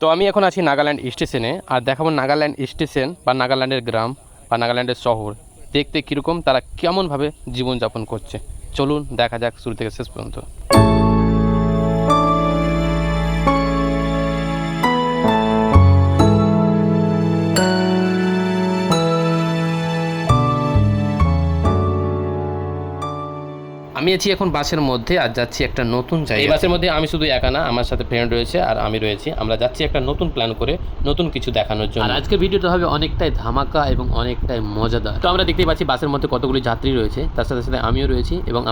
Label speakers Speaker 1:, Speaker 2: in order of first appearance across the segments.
Speaker 1: তো আমি এখন আছি নাগাল্যান্ড স্টেশনে, আর দেখাবো নাগাল্যান্ড স্টেশন বা নাগাল্যান্ডের গ্রাম বা নাগাল্যান্ডের শহর দেখতে কীরকম, তারা কেমনভাবে জীবনযাপন করছে। চলুন দেখা যাক শুরু থেকে শেষ পর্যন্ত। আমি আছি এখন বাসের মধ্যে আর যাচ্ছি একটা নতুন জায়গা। এই বাসের মধ্যে আমি শুধু একা না, আমার সাথে ফ্রেন্ড রয়েছে আর আমি রয়েছি। আমরা যাচ্ছি একটা নতুন প্ল্যান করে নতুন কিছু দেখানোর জন্য। আর আজকের ভিডিওটা হবে অনেকটাই ধামাকা এবং অনেকটাই মজাদার। তো আমরা দেখতেই পাচ্ছি বাসের মধ্যে কতগুলি যাত্রী রয়েছে, তার সাথে সাথে আমিও রয়েছি এবং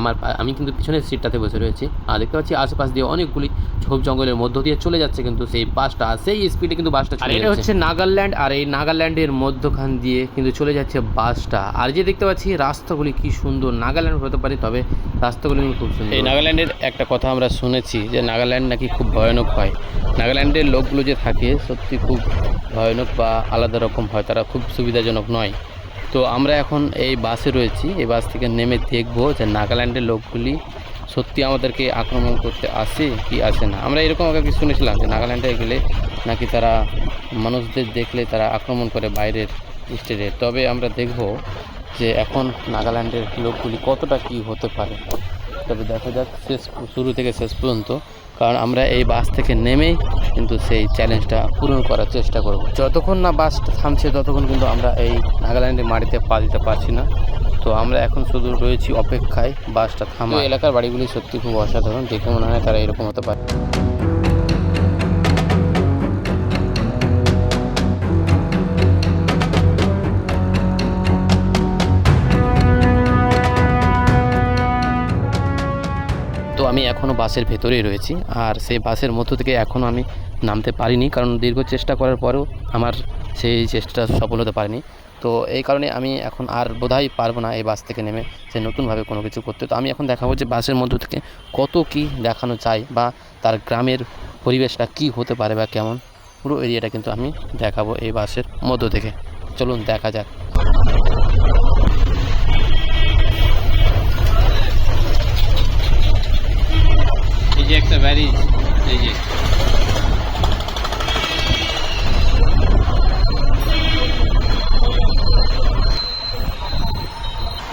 Speaker 1: আমি কিন্তু পিছনের সিটটাতে বসে রয়েছি। আর দেখতে পাচ্ছি আশেপাশ দিয়ে অনেকগুলি ঝোপ জঙ্গলের মধ্য দিয়ে চলে যাচ্ছে কিন্তু সেই বাসটা, সেই স্পিডে কিন্তু বাসটা চলে যাচ্ছে। আর এটা হচ্ছে নাগাল্যান্ড, আর এই নাগাল্যান্ডের মধ্যখান দিয়ে কিন্তু চলে যাচ্ছে বাসটা। আর যে দেখতে পাচ্ছি রাস্তাগুলি কি সুন্দর, নাগাল্যান্ড হতে পারে তবে রাস্তাগুলি খুব সুন্দর। এই নাগাল্যান্ডের একটা কথা আমরা শুনেছি যে নাগাল্যান্ড নাকি খুব ভয়ানক হয়। নাগাল্যান্ডের লোকগুলো যে থাকে সত্যি খুব ভয়ানক বা আলাদা রকম হয়, তারা খুব সুবিধাজনক নয়। তো আমরা এখন এই বাসে রয়েছি, এই বাস থেকে নেমে দেখবো যে নাগাল্যান্ডের লোকগুলি সত্যি আমাদেরকে আক্রমণ করতে আসে কি আসে না। আমরা এরকম আগে শুনেছিলাম যে নাগাল্যান্ডে গেলে নাকি তারা মানুষদের দেখলে তারা আক্রমণ করে বাইরের স্টেটে। তবে আমরা দেখব যে এখন নাগাল্যান্ডের লোকগুলি কতটা কি হতে পারে। তবে দেখা যাক শুরু থেকে শেষ পর্যন্ত, কারণ আমরা এই বাস থেকে নেমেই কিন্তু সেই চ্যালেঞ্জটা পূরণ করার চেষ্টা করব। যতক্ষণ না বাসটা থামছে ততক্ষণ কিন্তু আমরা এই নাগাল্যান্ডের মাটিতে পা দিতে পারছি না। তো আমরা এখন শুধু রয়েছি অপেক্ষায় বাসটা থামা। এলাকার বাড়িগুলি সত্যি খুব অসাধারণ, দেখে মনে হয় তারা এরকম হতে পারে। তো আমি এখনও বাসের ভেতরেই রয়েছি, আর সেই বাসের মধ্য থেকে এখনও আমি নামতে পারিনি, কারণ দীর্ঘ চেষ্টা করার পরেও আমার সেই চেষ্টাটা সফল হতে পারিনি। তো এই কারণে আমি এখন আর বোধহয় পারবো না এই বাস থেকে নেমে সে নতুনভাবে কোনো কিছু করতে। তো আমি এখন দেখাবো যে বাসের মধ্য থেকে কত কি দেখানো যায় বা তার গ্রামের পরিবেশটা কি হতে পারে বা কেমন, পুরো এরিয়াটা কিন্তু আমি দেখাবো এই বাসের মধ্য থেকে। চলুন দেখা যাক। এই যে একটা ব্যারিজ, এই যে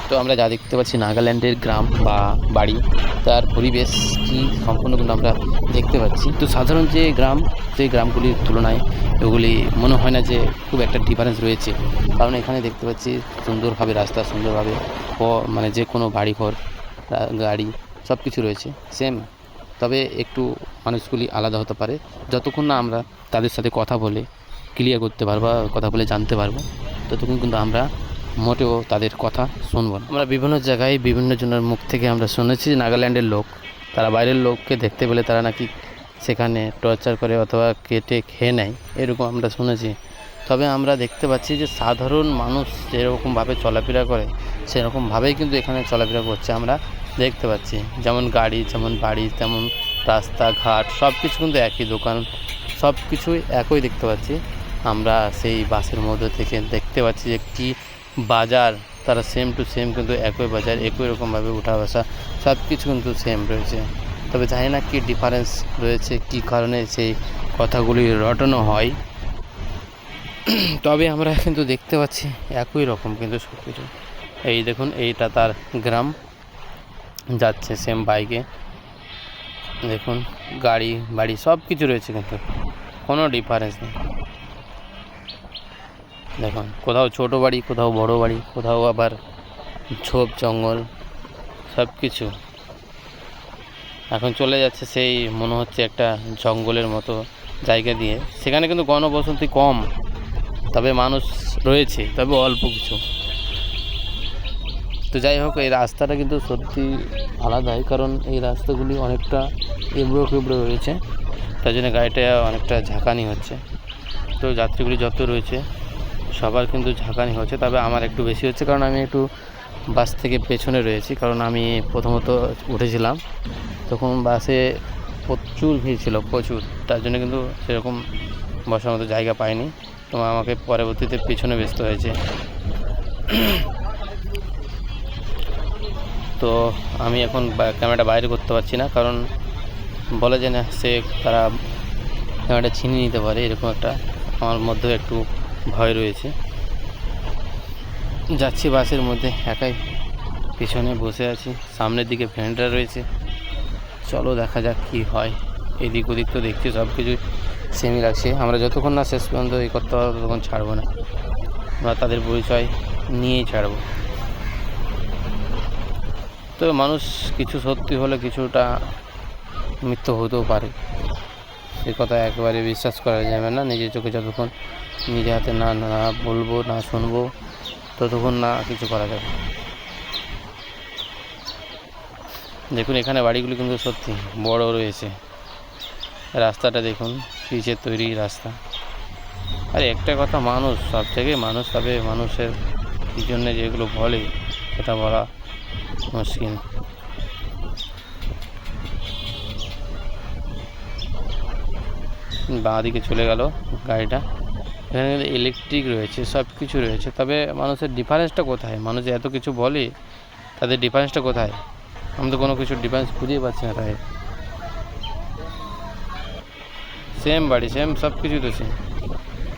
Speaker 1: তো আমরা যা দেখতে পাচ্ছি নাগাল্যান্ডের গ্রাম বা বাড়ি, তার পরিবেশ কি সম্পূর্ণ কিন্তু আমরা দেখতে পাচ্ছি। তো সাধারণ যে গ্রাম, সেই গ্রামগুলির তুলনায় এগুলি মনে হয় না যে খুব একটা ডিফারেন্স রয়েছে, কারণ এখানে দেখতে পাচ্ছি সুন্দরভাবে রাস্তা, সুন্দরভাবে মানে যে কোনো বাড়িঘর, গাড়ি সব কিছু রয়েছে সেম। তবে একটু মানুষগুলি আলাদা হতে পারে, যতক্ষণ না আমরা তাদের সাথে কথা বলে ক্লিয়ার করতে পারবো, কথা বলে জানতে পারবো, ততক্ষণ কিন্তু আমরা মোটেও তাদের কথা শুনবো না। আমরা বিভিন্ন জায়গায় বিভিন্ন জনের মুখ থেকে আমরা শুনেছি নাগাল্যান্ডের লোক, তারা বাইরের লোককে দেখতে পেলে তারা নাকি সেখানে টর্চার করে অথবা কেটে খেয়ে নেয়, এরকম আমরা শুনেছি। তবে আমরা দেখতে পাচ্ছি যে সাধারণ মানুষ যেরকমভাবে চলাফেরা করে সেরকমভাবেই কিন্তু এখানে চলাফেরা করছে আমরা দেখতে পাচ্ছি। যেমন গাড়ি, যেমন বাড়ি, তেমন রাস্তাঘাট সব কিছু কিন্তু একই, দোকান সব কিছুই একই দেখতে পাচ্ছি। আমরা সেই বাসের মধ্যে থেকে দেখতে পাচ্ছি যে কি বাজার, তারা সেম টু সেম কিন্তু একই বাজার, একই রকমভাবে উঠা বসা সব কিছু কিন্তু সেম রয়েছে। তবে জানি না কী ডিফারেন্স রয়েছে, কী কারণে সেই কথাগুলি রটানো হয়। তবে আমরা কিন্তু দেখতে পাচ্ছি একই রকম কিন্তু সব কিছু। এই দেখুন, এইটা তার গ্রাম, যাচ্ছে সেম বাইকে, দেখুন গাড়ি বাড়ি সব কিছু রয়েছে কিন্তু কোনো ডিফারেন্স নেই। দেখুন কোথাও ছোটো বাড়ি, কোথাও বড় বাড়ি, কোথাও আবার ঝোপ জঙ্গল সব কিছু। এখন চলে যাচ্ছে সেই মনে হচ্ছে একটা জঙ্গলের মতো জায়গা দিয়ে, সেখানে কিন্তু গণবসতি কম, তবে মানুষ রয়েছে তবে অল্প কিছু। তো যাই হোক, এই রাস্তাটা কিন্তু সত্যি আলাদাই, কারণ এই রাস্তাগুলি অনেকটা এবড়ো খেবড়ো রয়েছে, তার জন্য গাড়িটা অনেকটা ঝাঁকানি হচ্ছে। তো যাত্রীগুলি যত রয়েছে সবার কিন্তু ঝাঁকানি হচ্ছে, তবে আমার একটু বেশি হচ্ছে, কারণ আমি একটু বাস থেকে পেছনে রয়েছি। কারণ আমি প্রথমত উঠেছিলাম তখন বাসে প্রচুর ভিড় ছিল, প্রচুর, তার জন্য কিন্তু সেরকম বসার মতো জায়গা পাইনি। তো আমাকে পরবর্তীতে পিছনে বসতে হয়েছে। তো আমি এখন ক্যামেরাটা বাইরে করতে পারছি না, কারণ বলে যে না, তারা ক্যামেরাটা ছিনিয়ে নিতে পারে, এরকম একটা আমার মধ্যেও একটু ভয় রয়েছে। যাচ্ছি বাসের মধ্যে একাই, পিছনে বসে আছি, সামনের দিকে ফ্রেন্ডরা রয়েছে। চলো দেখা যাক কী হয়। এদিক ওদিক তো দেখছি সব কিছু সেমই লাগছে। আমরা যতক্ষণ না শেষ পর্যন্ত এই করতে পারবো ততক্ষণ ছাড়বো না, আমরা তাদের পরিচয় নিয়েই ছাড়বো। তো মানুষ কিছু সত্যি হলে কিছুটা মৃত্যু হতেও পারে, সে কথা একেবারে বিশ্বাস করা যাবে না। নিজের চোখে যতক্ষণ নিজে হাতে না বলবো না শুনবো ততক্ষণ না কিছু করা যাবে। দেখুন এখানে বাড়িগুলি কিন্তু সত্যি বড় রয়েছে, রাস্তাটা দেখুন পিচের তৈরি রাস্তা। আর একটা কথা, মানুষ সব থেকে মানুষ, তবে মানুষের কী জন্যে যেগুলো বলে সেটা বলা মুশকিল। বাঁ দিকে চলে গেল গাড়িটা। এখানে কিন্তু ইলেকট্রিক রয়েছে, সব কিছু রয়েছে, তবে মানুষের ডিফারেন্সটা কোথায়? মানুষ এত কিছু বলে, তাদের ডিফারেন্সটা কোথায়? আমি তো কোনো কিছুর ডিফারেন্স খুঁজেই পাচ্ছি না। তাই সেম বাড়ি, সেম সব কিছু তো সেম,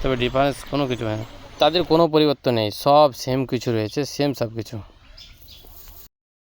Speaker 1: তবে ডিফারেন্স কোনো কিছু হয় না, তাদের কোনো পরিবর্তন নেই, সব সেম কিছু রয়েছে, সেম সব কিছু।